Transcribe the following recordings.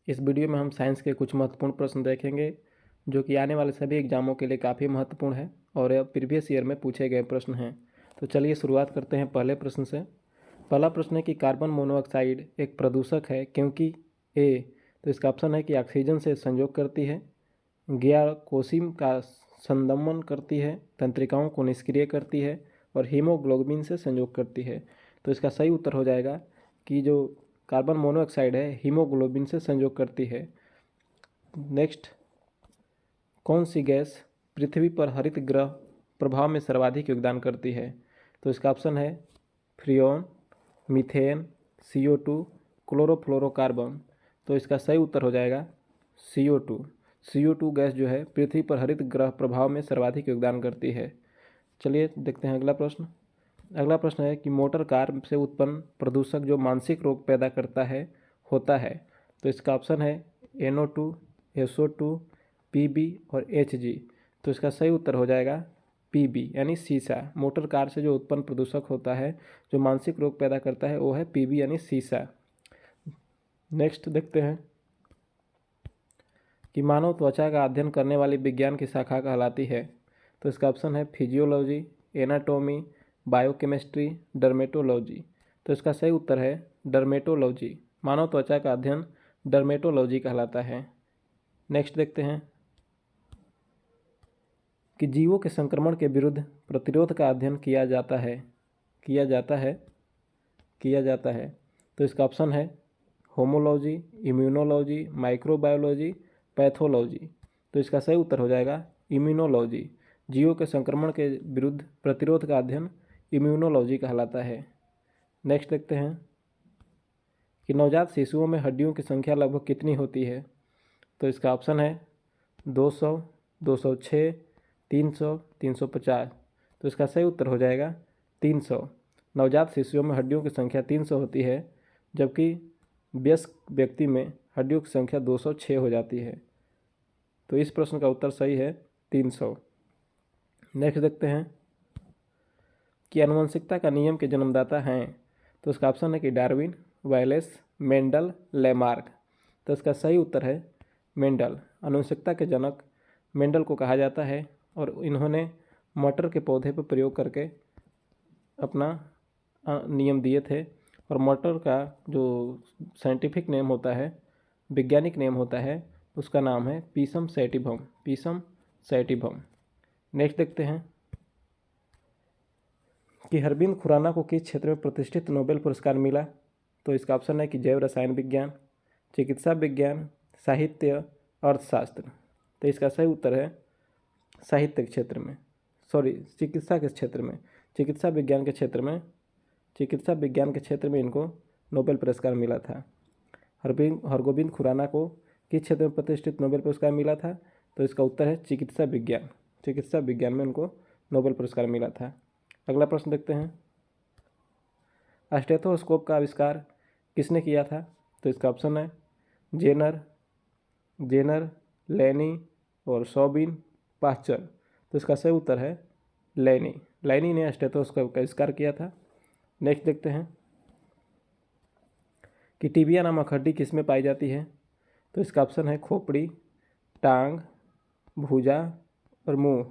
इस वीडियो में हम साइंस के कुछ महत्वपूर्ण प्रश्न देखेंगे जो कि आने वाले सभी एग्जामों के लिए काफ़ी महत्वपूर्ण है और यह प्रीवियस ईयर में पूछे गए प्रश्न हैं। तो चलिए शुरुआत करते हैं पहले प्रश्न से। पहला प्रश्न है कि कार्बन मोनोऑक्साइड एक प्रदूषक है क्योंकि ए, तो इसका ऑप्शन है कि ऑक्सीजन से संयोग करती है, ग्याकोसिम का संदमन करती है, तंत्रिकाओं को निष्क्रिय करती है और हीमोग्लोबिन से संयोग करती है। तो इसका सही उत्तर हो जाएगा कि जो कार्बन मोनोऑक्साइड है हीमोग्लोबिन से संयोग करती है। नेक्स्ट, कौन सी गैस पृथ्वी पर हरित ग्रह प्रभाव में सर्वाधिक योगदान करती है? तो इसका ऑप्शन है फ्रियोन, मीथेन, CO2, क्लोरोफ्लोरोकार्बन। तो इसका सही उत्तर हो जाएगा CO2। CO2 गैस जो है पृथ्वी पर हरित ग्रह प्रभाव में सर्वाधिक योगदान करती है। चलिए देखते हैं अगला प्रश्न। अगला प्रश्न है कि मोटर कार से उत्पन्न प्रदूषक जो मानसिक रोग पैदा करता है होता है। तो इसका ऑप्शन है NO2, SO2, PB और HG। तो इसका सही उत्तर हो जाएगा PB यानी सीसा। मोटर कार से जो उत्पन्न प्रदूषक होता है जो मानसिक रोग पैदा करता है वो है PB यानी सीसा। नेक्स्ट देखते हैं कि मानव त्वचा का अध्ययन करने वाली विज्ञान की शाखा कहलाती है। तो इसका ऑप्शन है फिजियोलॉजी, एनाटॉमी, बायोकेमिस्ट्री, डर्मेटोलॉजी। तो इसका सही उत्तर है डर्मेटोलॉजी। मानव त्वचा का अध्ययन डर्मेटोलॉजी कहलाता है। नेक्स्ट देखते हैं कि जीवों के संक्रमण के विरुद्ध प्रतिरोध का अध्ययन किया जाता है। तो इसका ऑप्शन है होमोलॉजी, इम्यूनोलॉजी, माइक्रोबायोलॉजी, पैथोलॉजी। तो इसका सही उत्तर हो जाएगा इम्यूनोलॉजी। जीवों के संक्रमण के विरुद्ध प्रतिरोध का अध्ययन इम्यूनोलॉजी कहलाता है। नेक्स्ट देखते हैं कि नवजात शिशुओं में हड्डियों की संख्या लगभग कितनी होती है? तो इसका ऑप्शन है 200, 206, 300, 350। तो इसका सही उत्तर हो जाएगा 300। नवजात शिशुओं में हड्डियों की संख्या 300 होती है जबकि वयस्क व्यक्ति में हड्डियों की संख्या 206 हो जाती है। तो इस प्रश्न का उत्तर सही है 300। नेक्स्ट देखते हैं कि आनुवंशिकता का नियम के जन्मदाता हैं। तो इसका ऑप्शन है कि डार्विन, वैलेस, मेंडल, लेमार्क। तो इसका सही उत्तर है मेंडल। आनुवंशिकता के जनक मेंडल को कहा जाता है और इन्होंने मटर के पौधे पर प्रयोग करके अपना नियम दिए थे। और मटर का जो साइंटिफिक नेम होता है, वैज्ञानिक नेम होता है, उसका नाम है Pisum sativum. Pisum sativum. Next देखते हैं कि अरविंद खुराना को किस क्षेत्र में प्रतिष्ठित नोबेल पुरस्कार मिला? तो इसका ऑप्शन है कि जैव रसायन विज्ञान, चिकित्सा विज्ञान, साहित्य, अर्थशास्त्र। तो इसका सही उत्तर है साहित्य के क्षेत्र में, चिकित्सा के क्षेत्र में, चिकित्सा विज्ञान के क्षेत्र में इनको नोबेल पुरस्कार मिला था। हरगोविंद खुराना को किस क्षेत्र में प्रतिष्ठित नोबेल पुरस्कार मिला था? तो इसका उत्तर है चिकित्सा विज्ञान। चिकित्सा विज्ञान में उनको नोबेल पुरस्कार मिला था। अगला प्रश्न देखते हैं, स्टेथोस्कोप का आविष्कार किसने किया था? तो इसका ऑप्शन है जेनर, लेनी और सॉबिन पास्चर। तो इसका सही उत्तर है लेनी ने स्टेथोस्कोप का आविष्कार किया था। नेक्स्ट देखते हैं कि टिबिया नामक हड्डी किस में पाई जाती है? तो इसका ऑप्शन है खोपड़ी, टांग, भुजा और मुंह।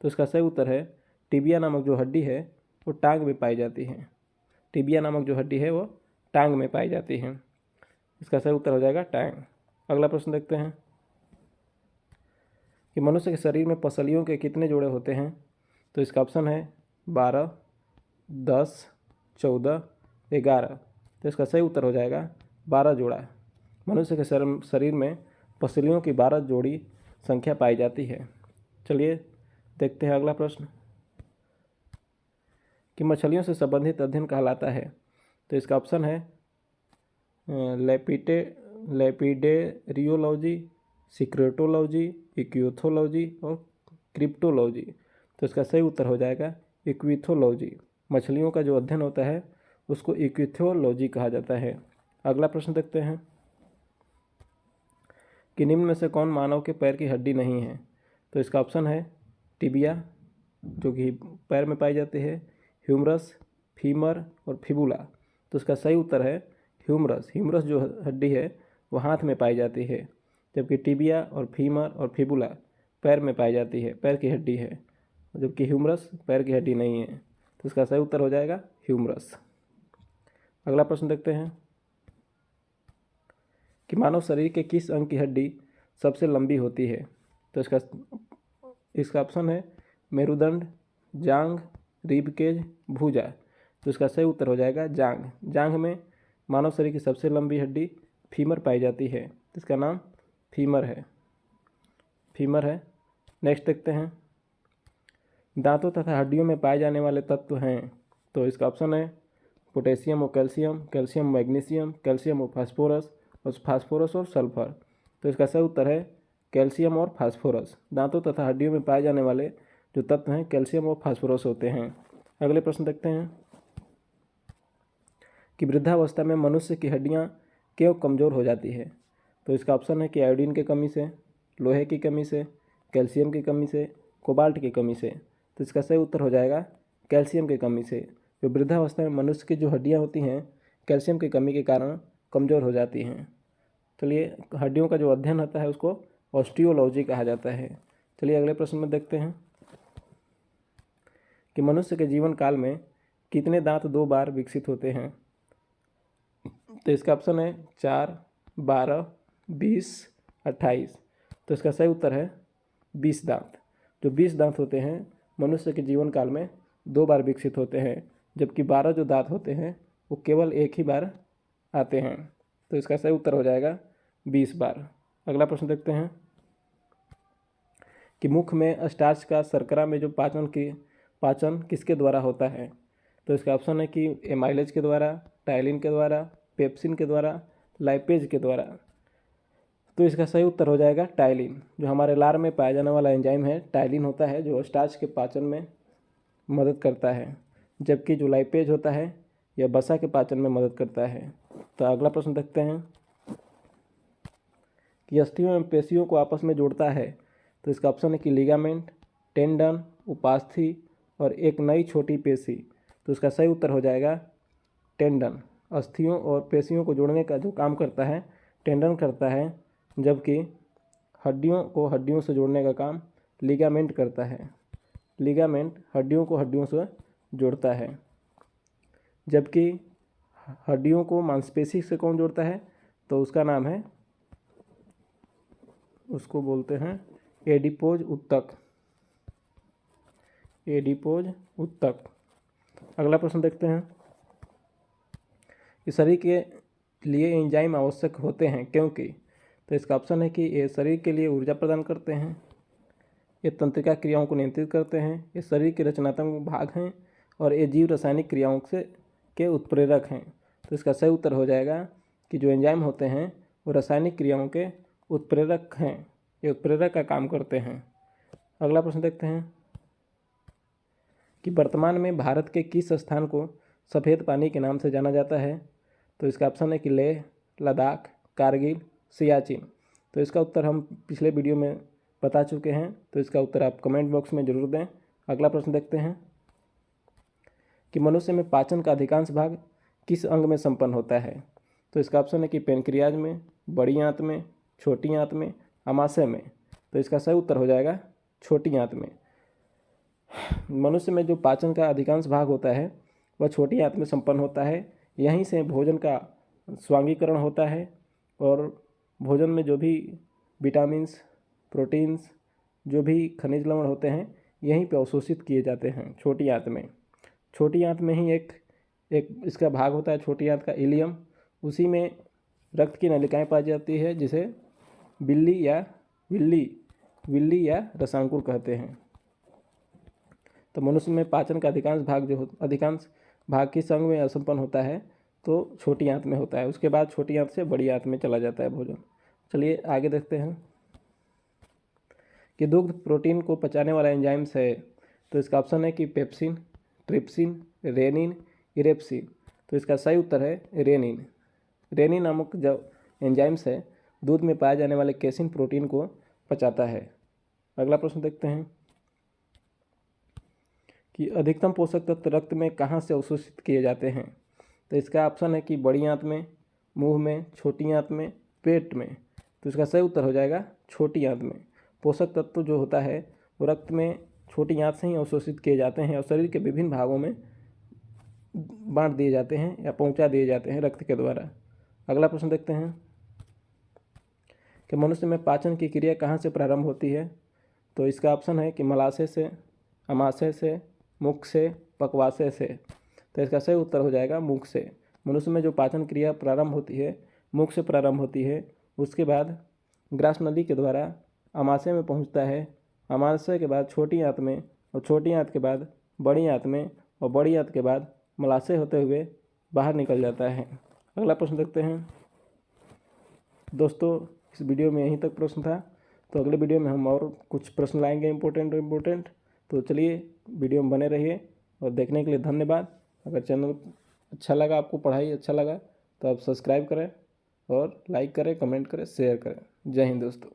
तो इसका सही उत्तर है टिबिया नामक जो हड्डी है वो टांग में पाई जाती है। टिबिया नामक जो हड्डी है वो टांग में पाई जाती है। इसका सही उत्तर हो जाएगा टांग। अगला प्रश्न देखते हैं कि मनुष्य के शरीर में पसलियों के कितने जोड़े होते हैं? तो इसका ऑप्शन है 12, 10, 14, 11। तो इसका सही उत्तर हो जाएगा 12 जोड़ा। मनुष्य के शरीर में पसलियों की 12 जोड़ी संख्या पाई जाती है। चलिए देखते हैं अगला प्रश्न कि मछलियों से संबंधित अध्ययन कहलाता है। तो इसका ऑप्शन है लेपिडेरियोलॉजी, सिक्रेटोलॉजी, इक्विथोलॉजी और क्रिप्टोलॉजी। तो इसका सही उत्तर हो जाएगा इक्विथोलॉजी। मछलियों का जो अध्ययन होता है उसको इक्विथोलॉजी कहा जाता है। अगला प्रश्न देखते हैं कि निम्न में से कौन मानव के पैर की हड्डी नहीं है? तो इसका ऑप्शन है टिबिया जो कि पैर में पाई जाती है, ह्यूमरस, फीमर और फिबुला। तो इसका सही उत्तर है ह्यूमरस। ह्यूमरस जो हड्डी है वो हाथ में पाई जाती है, जबकि टिबिया और फीमर और फिबुला पैर में पाई जाती है, पैर की हड्डी है, जबकि ह्यूमरस पैर की हड्डी नहीं है। तो इसका सही उत्तर हो जाएगा ह्यूमरस। अगला प्रश्न देखते हैं कि मानव शरीर के किस अंग की हड्डी सबसे लंबी होती है। तो इसका ऑप्शन है मेरुदंड, जांघ, रिबकेज, भुजा। तो इसका सही उत्तर हो जाएगा जांघ। जांघ में मानव शरीर की सबसे लंबी हड्डी फीमर पाई जाती है, तो इसका नाम फीमर है। नेक्स्ट देखते हैं, दांतों तथा हड्डियों में पाए जाने वाले तत्व हैं। तो इसका ऑप्शन है पोटेशियम और कैल्शियम, कैल्शियम मैग्नीशियम, कैल्शियम और फास्फोरस और सल्फर। तो इसका सही उत्तर है कैल्शियम और फास्फोरस। दांतों तथा हड्डियों में पाए जाने वाले जो तत्व हैं कैल्शियम और फास्फोरस होते हैं। अगले प्रश्न देखते हैं कि वृद्धावस्था में मनुष्य की हड्डियां क्यों कमज़ोर हो जाती है। तो इसका ऑप्शन है कि आयोडीन की कमी से, लोहे की कमी से, कैल्शियम की कमी से, कोबाल्ट की कमी से। तो इसका सही उत्तर हो जाएगा कैल्शियम की कमी से। जो वृद्धावस्था में मनुष्य की जो हड्डियां होती हैं कैल्शियम की कमी के कारण कमज़ोर हो जाती हैं। चलिए, हड्डियों का जो अध्ययन होता है उसको ऑस्टियोलॉजी कहा जाता है। चलिए अगले प्रश्न में देखते हैं कि मनुष्य के जीवन काल में कितने दांत 2 बार विकसित होते हैं। तो इसका ऑप्शन है 4, 12, 20, 28। तो इसका सही उत्तर है 20 दांत। जो 20 दांत होते हैं मनुष्य के जीवन काल में 2 बार विकसित होते हैं, जबकि 12 जो दांत होते हैं वो केवल एक ही बार आते हैं। तो इसका सही उत्तर हो जाएगा 20 बार। अगला प्रश्न देखते हैं कि मुख में स्टार्च का शर्करा में जो पाचन किसके द्वारा होता है। तो इसका ऑप्शन है कि एमाइलेज के द्वारा, टाइलिन के द्वारा, पेप्सिन के द्वारा, लाइपेज के द्वारा। तो इसका सही उत्तर हो जाएगा टाइलिन। जो हमारे लार में पाया जाने वाला एंजाइम है टाइलिन होता है, जो स्टार्च के पाचन में मदद करता है, जबकि जो लाइपेज होता है यह वसा के पाचन में मदद करता है। तो अगला प्रश्न देखते हैं कि अस्थियों एवं पेशियों को आपस में जोड़ता है। तो इसका ऑप्शन है कि लिगामेंट, टेंडन, उपास्थि और एक नई छोटी पेशी। तो इसका सही उत्तर हो जाएगा टेंडन। अस्थियों और पेशियों को जोड़ने का जो काम करता है टेंडन करता है, जबकि हड्डियों को हड्डियों से जोड़ने का काम लिगामेंट करता है। लिगामेंट हड्डियों को हड्डियों से जोड़ता है, जबकि हड्डियों को मांसपेशी से कौन जोड़ता है। तो उसका नाम है, उसको बोलते हैं एडिपोज उत्तक। अगला प्रश्न देखते हैं कि शरीर के लिए एंजाइम आवश्यक होते हैं क्योंकि। तो इसका ऑप्शन है कि ये शरीर के लिए ऊर्जा प्रदान करते हैं, ये तंत्रिका क्रियाओं को नियंत्रित करते हैं, ये शरीर के रचनात्मक भाग हैं और ये जीव रासायनिक क्रियाओं के उत्प्रेरक हैं। तो इसका सही उत्तर हो जाएगा कि जो एंजाइम होते हैं वो रासायनिक क्रियाओं के उत्प्रेरक हैं, ये उत्प्रेरक का काम करते हैं। अगला प्रश्न देखते हैं कि वर्तमान में भारत के किस स्थान को सफ़ेद पानी के नाम से जाना जाता है। तो इसका ऑप्शन है कि लेह, लद्दाख, कारगिल, सियाचिन। तो इसका उत्तर हम पिछले वीडियो में बता चुके हैं, तो इसका उत्तर आप कमेंट बॉक्स में ज़रूर दें। अगला प्रश्न देखते हैं कि मनुष्य में पाचन का अधिकांश भाग किस अंग में संपन्न होता है। तो इसका ऑप्शन है कि पेनक्रियाज में, बड़ी आंत में, छोटी आंत में, आमाशय में। तो इसका सही उत्तर हो जाएगा छोटी आंत में। मनुष्य में जो पाचन का अधिकांश भाग होता है वह छोटी आंत में संपन्न होता है। यहीं से भोजन का स्वांगीकरण होता है और भोजन में जो भी विटामिन्स, प्रोटीन्स, जो भी खनिज लवण होते हैं यहीं पे अवशोषित किए जाते हैं छोटी आंत में। छोटी आंत में ही एक इसका भाग होता है छोटी आंत का इलियम, उसी में रक्त की नलिकाएं पाई जाती है जिसे विल्ली या रसांकुर कहते हैं। तो मनुष्य में पाचन का अधिकांश भाग किस अंग में असंपन्न होता है। तो छोटी आंत में होता है, उसके बाद छोटी आंत से बड़ी आंत में चला जाता है भोजन। चलिए आगे देखते हैं कि दुग्ध प्रोटीन को पचाने वाला एंजाइम्स है। तो इसका ऑप्शन है कि पेप्सिन, ट्रिप्सिन, रेनिन, इरेप्सिन। तो इसका सही उत्तर है रेनिन। रेनिन नामक जो एंजाइम्स है दूध में पाए जाने वाले केसिन प्रोटीन को पचाता है। अगला प्रश्न देखते हैं कि अधिकतम पोषक तत्व रक्त में कहाँ से अवशोषित किए जाते हैं। तो इसका ऑप्शन है कि बड़ी आंत में, मुंह में, छोटी आंत में, पेट में। तो इसका सही उत्तर हो जाएगा छोटी आंत में। पोषक तत्व जो होता है वो रक्त में छोटी आंत से ही अवशोषित किए जाते हैं और शरीर के विभिन्न भागों में बांट दिए जाते हैं या पहुंचा दिए जाते हैं रक्त के द्वारा। अगला प्रश्न देखते हैं कि मनुष्य में पाचन की क्रिया कहाँ से प्रारंभ होती है। तो इसका ऑप्शन है कि मलाशय से, अमाशय से, मुख से, पक्वाशय से। तो इसका सही उत्तर हो जाएगा मुख से। मनुष्य में जो पाचन क्रिया प्रारंभ होती है मुख से प्रारंभ होती है, उसके बाद ग्रास नली के द्वारा अमाशय में पहुंचता है, अमाशय के बाद छोटी आंत में, और छोटी आंत के बाद बड़ी आंत में, और बड़ी आंत के बाद मलाशय होते हुए बाहर निकल जाता है। अगला प्रश्न देखते हैं। दोस्तों इस वीडियो में यहीं तक प्रश्न था, तो अगले वीडियो में हम और कुछ प्रश्न लाएंगे इम्पोर्टेंट। तो चलिए वीडियो में बने रहिए और देखने के लिए धन्यवाद। अगर चैनल अच्छा लगा, आपको पढ़ाई अच्छा लगा, तो आप सब्सक्राइब करें और लाइक करें, कमेंट करें, शेयर करें। जय हिंद दोस्तों।